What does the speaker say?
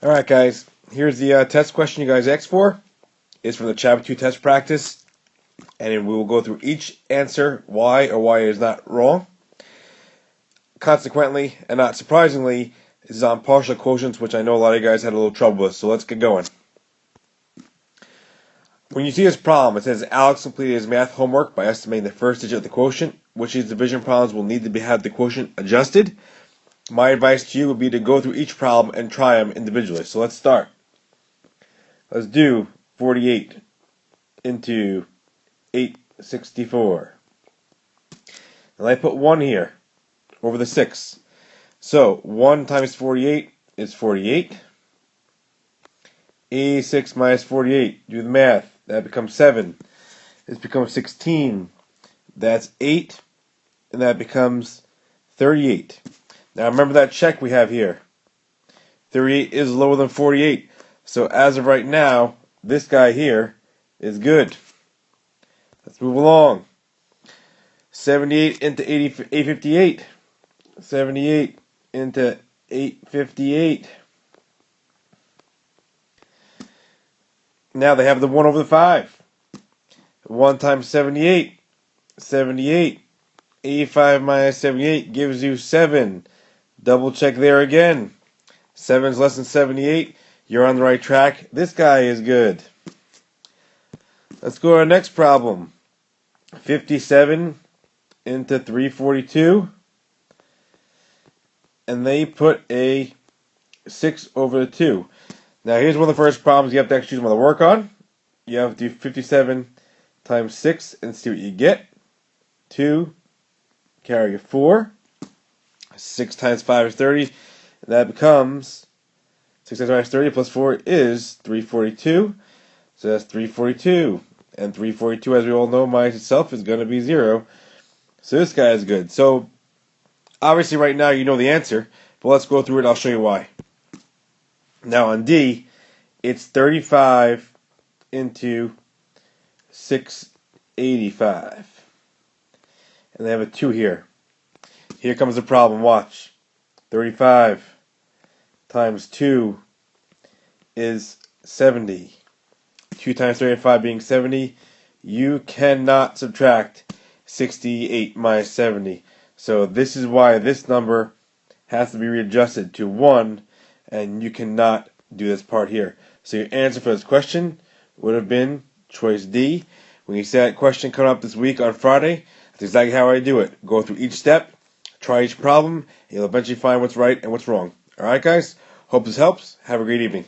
Alright guys, here's the test question you guys asked for. It's from the Chapter 2 test practice, and we will go through each answer, why or why it is not wrong. Consequently, and not surprisingly, this is on partial quotients, which I know a lot of you guys had a little trouble with, so let's get going. When you see this problem, it says Alex completed his math homework by estimating the first digit of the quotient. Which of these division problems will need to have the quotient adjusted? My advice to you would be to go through each problem and try them individually. So let's start. Let's do 48 into 864. And I put 1 here over the 6. So 1 times 48 is 48. 86 minus 48. Do the math. That becomes 7. This becomes 16. That's 8. And that becomes 38. Now remember that check we have here. 38 is lower than 48. So as of right now, this guy here is good. Let's move along. 78 into 858. 78 into 858. Now they have the 1 over the 5. 1 times 78. 78. 85 minus 78 gives you 7. Double check there again. 7 is less than 78. You're on the right track. This guy is good. Let's go to our next problem. 57 into 342. And they put a 6 over the 2. Now here's one of the first problems you have to actually choose one to work on. You have to do 57 times 6 and see what you get. 2, carry a 4. 6 times 5 is 30. And that becomes 6 times 5 is 30 plus 4 is 342. So that's 342. And 342, as we all know, minus itself is going to be 0. So this guy is good. So obviously right now you know the answer. But let's go through it. I'll show you why. Now on D, it's 35 into 685. And they have a 2 here. Here comes the problem. Watch. 35 times 2 is 70. 2 times 35 being 70. You cannot subtract 68 minus 70. So this is why this number has to be readjusted to 1, and you cannot do this part here. So your answer for this question would have been choice D. When you see that question come up this week on Friday, that's exactly how I do it. Go through each step, try each problem, and you'll eventually find what's right and what's wrong. Alright guys, hope this helps. Have a great evening.